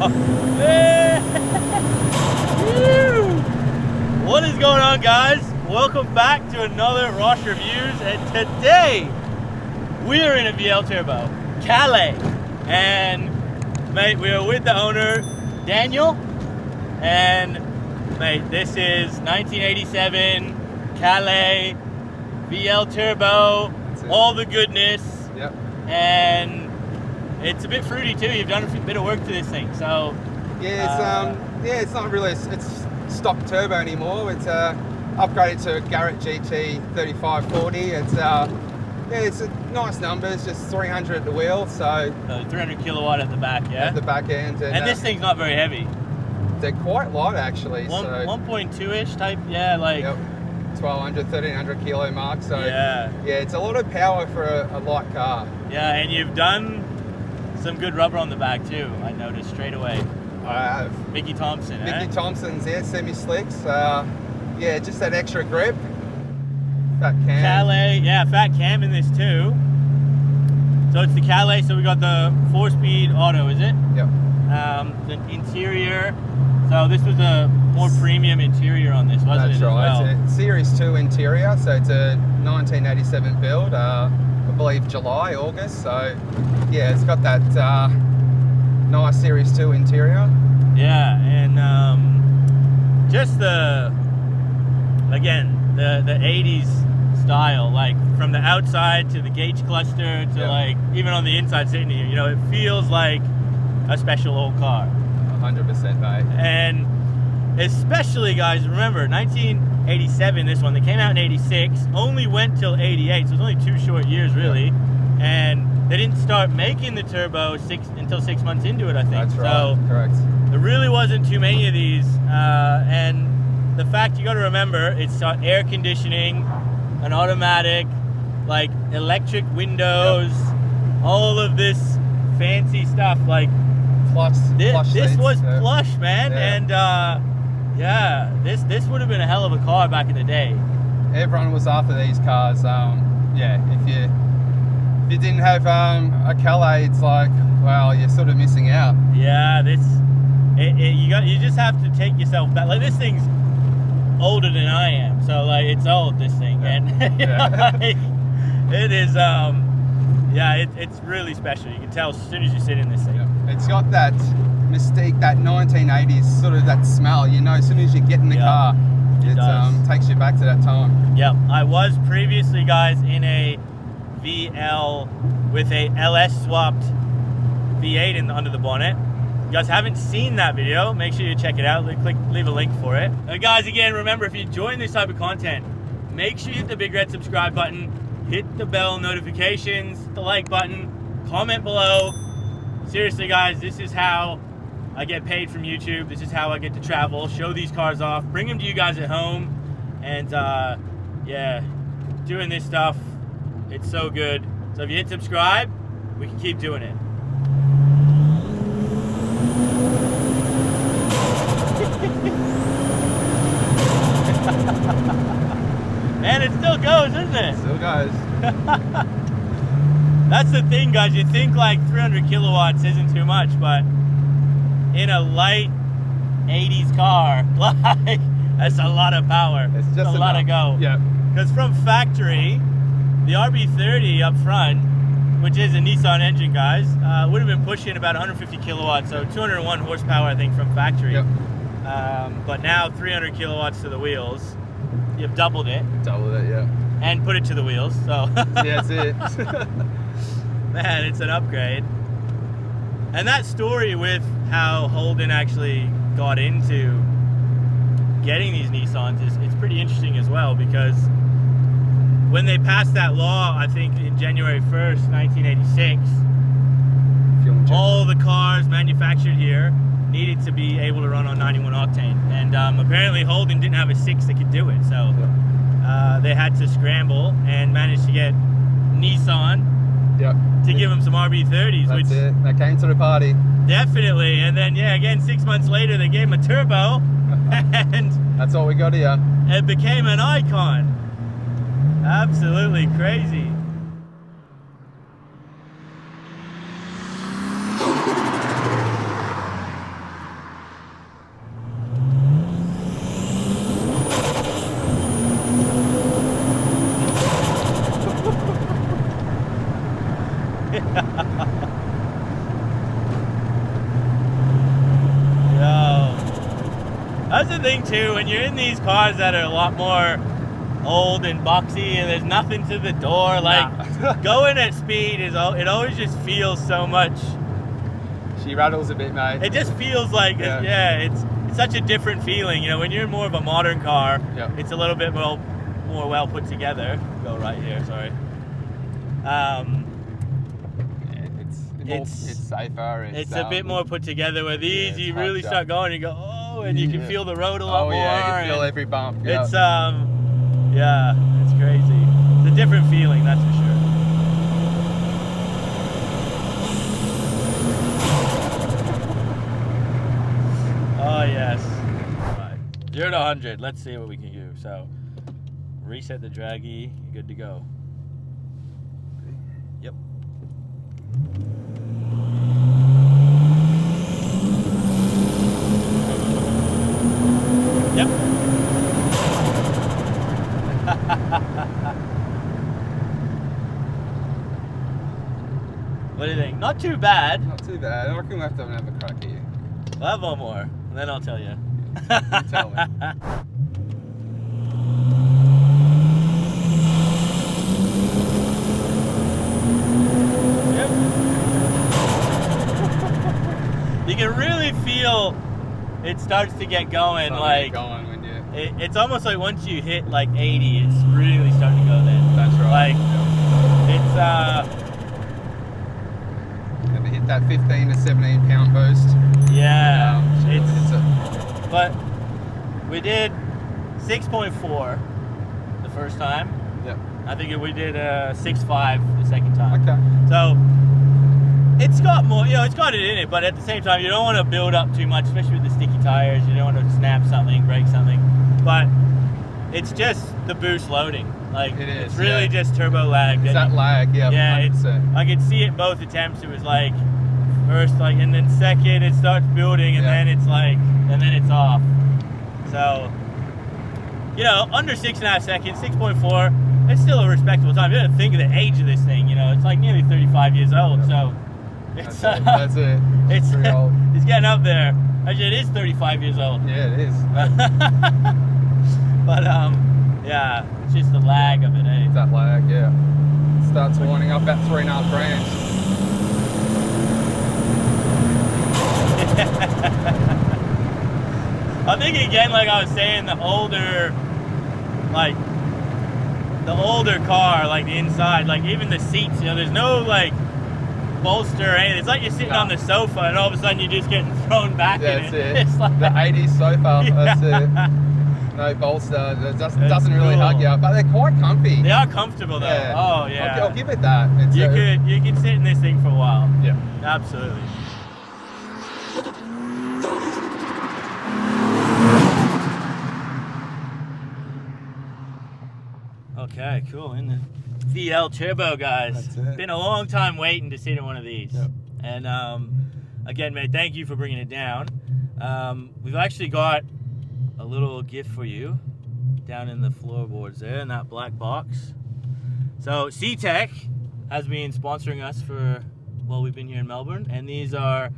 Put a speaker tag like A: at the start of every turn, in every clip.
A: What is going on, guys? Welcome back to another Ross Reviews, and today we are in a VL Turbo, Calais, and mate, we are with the owner, Daniel, and mate, this is 1987 Calais VL Turbo, all the goodness.
B: Yep.
A: And it's a bit fruity too. You've done a bit of work to this thing, so
B: yeah, it's not really it's stock turbo anymore. It's upgraded to a Garrett GT 3540. It's nice numbers, just 300 at the wheel, so
A: 300 kilowatt at the back, yeah.
B: At the back end,
A: and this thing's not very heavy.
B: They're quite light actually.
A: 1.2-ish type, yeah, like.
B: Yep. 1200, 1300 kilo mark. So
A: yeah,
B: it's a lot of power for a light car.
A: Yeah, and you've done some good rubber on the back too. I noticed straight away.
B: I have.
A: Mickey Thompson,
B: Thompson's, semi-slicks. Just that extra grip. Fat cam.
A: Calais, yeah, fat cam in this too. So it's the Calais. So we got the 4-speed auto, is it?
B: Yep.
A: The interior. So this was a more premium interior on this, wasn't it?
B: That's right.
A: Well?
B: It's a Series 2 interior, so it's a 1987 build. I believe July, August. So yeah, it's got that nice Series 2 interior.
A: Yeah, and just the 80s style, like from the outside to the gauge cluster to like even on the inside sitting here, you know, it feels like a special old car.
B: 100%, mate.
A: And especially, guys, remember 1987, this one, they came out in 86, only went till 88, so it was only 2 short years really. Yep. And they didn't start making the turbo until 6 months into it, I think.
B: That's right.
A: So
B: correct.
A: There really wasn't too many of these, and the fact, you got to remember, it's got air conditioning, an automatic, like electric windows, all of this fancy stuff, like
B: plush
A: this was
B: seats,
A: plush, man. And this would have been a hell of a car back in the day.
B: Everyone was after these cars. If you didn't have a Calais, it's like, well, you're sort of missing out.
A: Yeah, you just have to take yourself back. Like, this thing's older than I am, so like it's old, this thing, and like, it is it's really special. You can tell as soon as you sit in this thing.
B: It's got that mystique, that 1980s sort of that smell, you know, as soon as you get in the car, it takes you back to that time.
A: Yep, I was previously, guys, in a VL with a LS swapped V8 under the bonnet. If you guys haven't seen that video, make sure you check it out. Leave a link for it. Guys, again, remember, if you're enjoying this type of content, make sure you hit the big red subscribe button, hit the bell notifications, the like button, comment below. Seriously, guys, this is how I get paid from YouTube. This is how I get to travel, show these cars off, bring them to you guys at home, and doing this stuff, it's so good. So if you hit subscribe, we can keep doing it. Man, it still goes, isn't it?
B: Still goes.
A: That's the thing, guys. You think like 300 kilowatts isn't too much, but in a light 80s car, like, that's a lot of power.
B: It's just
A: a lot of go.
B: Yeah.
A: Because from factory, the RB30 up front, which is a Nissan engine, guys, would have been pushing about 150 kilowatts, so 201 horsepower, I think, from factory.
B: Yep.
A: But now 300 kilowatts to the wheels. You've doubled it.
B: Doubled it, yeah.
A: And put it to the wheels, so.
B: Yeah, that's it.
A: Man, it's an upgrade. And that story with how Holden actually got into getting these Nissans it's pretty interesting as well, because when they passed that law, I think in January 1st, 1986, all the cars manufactured here needed to be able to run on 91 octane. And apparently Holden didn't have a 6 that could do it, so they had to scramble and managed to get Nissan to give them some RB30s.
B: That's it. That came to the party.
A: Definitely. And then, again, 6 months later, they gave him a turbo, and
B: that's all we got here.
A: It became an icon. Absolutely crazy. thing too, when you're in these cars that are a lot more old and boxy and there's nothing to the door, like going at speed it always just feels so much.
B: She rattles a bit, mate.
A: It just feels like it's such a different feeling, you know. When you're in more of a modern car, it's a little bit more well put together. Go right here, sorry.
B: It's safer.
A: It's a bit more put together. Where these, you really start going, and you go, oh, and you can feel the road a lot more.
B: Oh yeah, you can feel every bump.
A: It's yeah, it's crazy. It's a different feeling, that's for sure. Oh yes. All right. 0 to 100. Let's see what we can do. So, reset the draggy. You're good to go. Yep. Yep. What do you think? Not too bad.
B: Not too bad. I reckon we'll have to have another crack here.
A: We'll have one more, and then I'll tell you.
B: You tell me.
A: Yep. You can really feel it starts to get going. It's almost like once you hit like 80, it's really starting to go then.
B: That's right.
A: Like it's
B: Never hit that 15 to 17 pound boost.
A: yeah.
B: It's
A: but we did 6.4 the first time.
B: Yep.
A: I think we did 6.5 the second time.
B: Okay.
A: So it's got more, you know, it's got it in it, but at the same time, you don't want to build up too much, especially with the sticky tires. You don't want to snap something, break something. But it's just the boost loading. Like
B: it is.
A: It's really just turbo lag.
B: It's that lag, yeah.
A: Yeah,
B: 100%.
A: I could see it both attempts. It was like first, like, and then second, it starts building, and then it's like, and then it's off. So, you know, under 6.5 seconds, 6.4. It's still a respectable time. You got to think of the age of this thing. You know, it's like nearly 35 years old. So. It's,
B: that's it.
A: It's
B: pretty old.
A: It's getting up there. Actually, it is 35 years old.
B: Yeah, it is.
A: But yeah, it's just the lag of it, eh?
B: It's that lag, yeah. It starts winding up at 3.5 grand.
A: I think again, like I was saying, the older car, like the inside, like even the seats, you know, there's no like bolster or anything. It's like you're sitting on the sofa and all of a sudden you're just getting thrown back in it. It's like
B: the 80s sofa, that's it. No bolster, it doesn't really hug you, but they're quite comfy.
A: They are comfortable though.
B: Yeah.
A: Oh yeah.
B: I'll give it that.
A: You could sit in this thing for a while.
B: Yeah.
A: Absolutely. Okay, cool. In the VL Turbo, guys.
B: That's it.
A: Been a long time waiting to sit in one of these.
B: Yep.
A: And again, mate, thank you for bringing it down. We've actually got a little gift for you down in the floorboards there in that black box. So C-Tech has been sponsoring us for, well, we've been here in Melbourne, and these are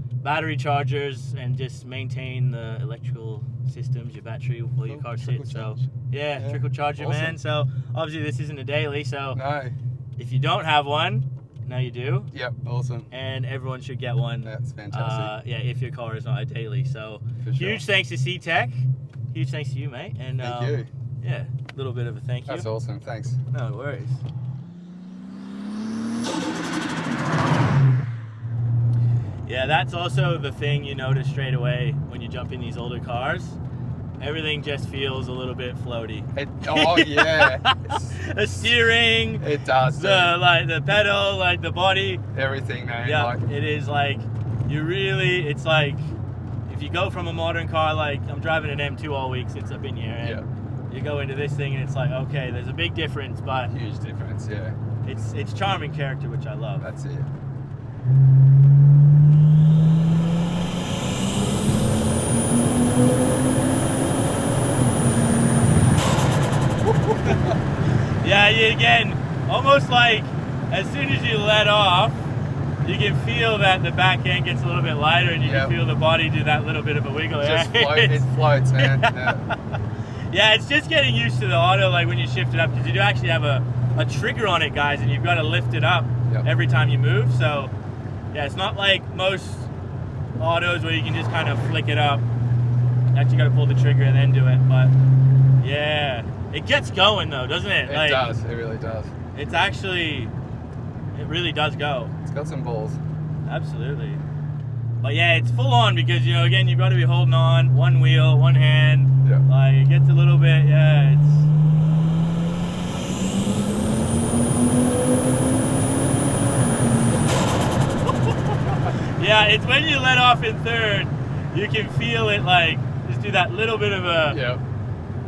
A: battery chargers and just maintain the electrical systems, your battery while your car sits. So yeah, trickle charger, awesome. Man. So obviously this isn't a daily, so
B: no.
A: If you don't have one, now you do.
B: Yep, awesome.
A: And everyone should get one.
B: That's fantastic.
A: Yeah, if your car is not a daily. So huge thanks to C-Tech. Huge thanks to you, mate. And
B: thank you.
A: Yeah, a little bit of a thank you.
B: That's awesome, thanks.
A: No worries. Yeah, that's also the thing you notice straight away when you jump in these older cars. Everything just feels a little bit floaty.
B: Oh yeah.
A: The steering.
B: It does.
A: The pedal, like the body.
B: Everything, man.
A: Yeah, like, it is like it's like if you go from a modern car, like I'm driving an M2 all week since I've been here, and you go into this thing and it's like, okay, there's a big difference, but
B: huge difference, yeah.
A: It's charming character, which I love.
B: That's it.
A: Yeah, again, almost like as soon as you let off, you can feel that the back end gets a little bit lighter, and you can feel the body do that little bit of a wiggle.
B: Just it floats, man. Yeah.
A: Yeah, it's just getting used to the auto, like when you shift it up, because you do actually have a trigger on it, guys, and you've got to lift it up every time you move. So yeah, it's not like most autos where you can just kind of flick it up. You actually got to pull the trigger and then do it. But yeah, it gets going though, doesn't it?
B: It does. It really does.
A: It's actually, it really does go.
B: It's got some balls. Absolutely.
A: But yeah, it's full on because, you know, again, you've got to be holding on one wheel, one hand. Yeah. Like it gets a little bit, yeah, yeah, it's when you let off in third, you can feel it like just do that little bit of a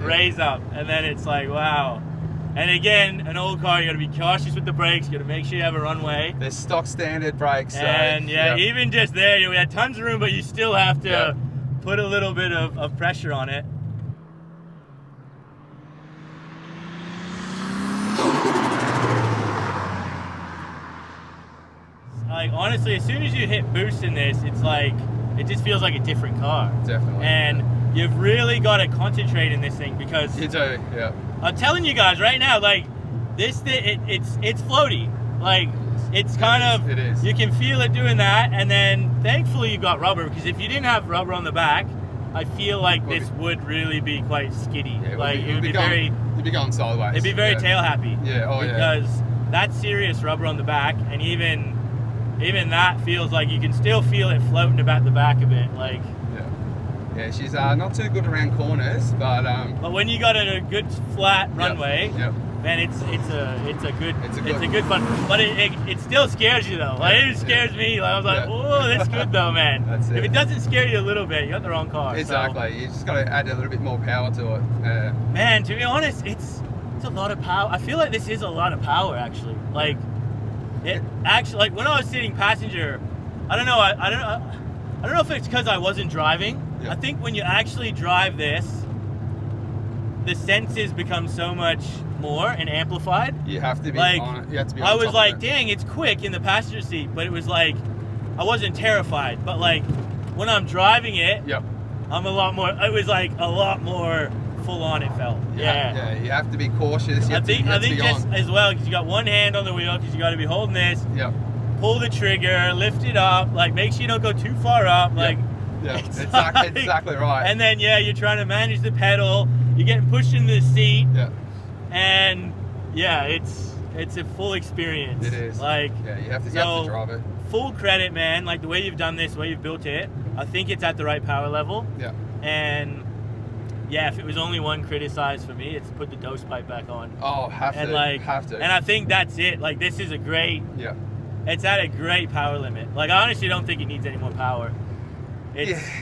A: raise up, and then it's like, wow. And again, an old car, you got to be cautious with the brakes. You got to make sure you have a runway.
B: They're stock standard brakes.
A: And so, even just there, you know, we had tons of room, but you still have to put a little bit of pressure on it. Like honestly, as soon as you hit boost in this, it's like it just feels like a different car.
B: Definitely.
A: And you've really got to concentrate in this thing because
B: you do. Yeah.
A: I'm telling you guys right now, like this thing, it's floaty. Like it's kind of
B: it is.
A: You can feel it doing that, and then thankfully you got rubber, because if you didn't have rubber on the back, I feel like this would really be quite skiddy.
B: Yeah,
A: it would be
B: you'd be going sideways.
A: It'd be very tail happy.
B: Yeah. Oh
A: because that's serious rubber on the back, and even that feels like you can still feel it floating about the back a bit, like.
B: Yeah, she's not too good around corners, but
A: when you got a good flat runway, man, it's a good fun. But it still scares you though. Like it scares me. Like I was like, oh, that's good though, man.
B: That's it.
A: If it doesn't scare you a little bit, you got the wrong car.
B: Exactly. So. You just got to add a little bit more power to it.
A: Man, to be honest, it's a lot of power. I feel like this is a lot of power actually. Like it actually, like when I was sitting passenger, I don't know. I don't know if it's because I wasn't driving. I think when you actually drive this, the senses become so much more and amplified.
B: You have to be
A: like,
B: on it. You have to be on
A: I was like, dang, it's quick in the passenger seat, but it was like, I wasn't terrified. But like, when I'm driving it, I'm a lot more, it was like a lot more full on it felt.
B: Yeah, you have to be cautious.
A: I think just as well, because you got one hand on the wheel, because you got to be holding this. Pull the trigger, lift it up, like make sure you don't go too far up. Like,
B: exactly right.
A: And then you're trying to manage the pedal. You're getting pushed into the seat. And it's a full experience.
B: It is.
A: Like
B: you have to drive it.
A: Full credit, man. Like the way you've done this, the way you've built it, I think it's at the right power level. And if it was only one criticize for me, it's put the dose pipe back on.
B: Oh, have to.
A: And I think that's it. Like this is a great. It's at a great power limit. Like I honestly don't think it needs any more power.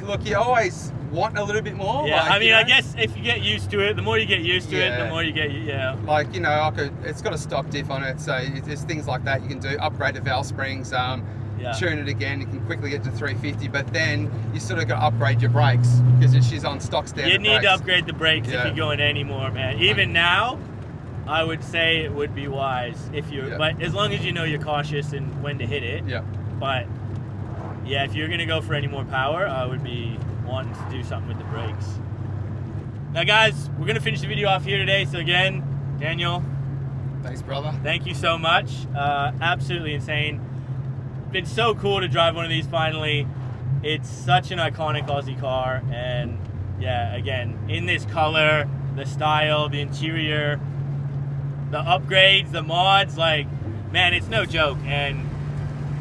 B: Look, you always want a little bit more.
A: Yeah, like, I mean, I guess if you get used to it, the more you get used to it, the more you get,
B: Like, you know, it's got a stock diff on it, so there's things like that you can do. Upgrade the valve springs, tune it again, you can quickly get to 350, but then you sort of got to upgrade your brakes, because she's on stock standard
A: You need
B: brakes.
A: to upgrade the brakes if you're going any more, man. Even now, I would say it would be wise if you're, but as long as you know you're cautious and when to hit it. But if you're gonna go for any more power, I would be wanting to do something with the brakes. Now, guys, we're gonna finish the video off here today. So again, Daniel,
B: thanks, brother.
A: Thank you so much. Absolutely insane. Been so cool to drive one of these finally. It's such an iconic Aussie car, and again, in this color, the style, the interior, the upgrades, the mods, like, man, it's no joke. And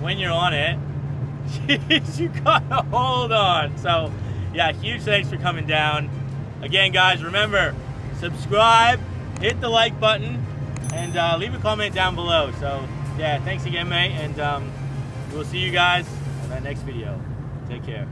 A: when you're on it, you gotta hold on. So huge thanks for coming down. Again, guys, remember, subscribe, hit the like button, and leave a comment down below. So thanks again, mate, and we'll see you guys in that next video. Take care.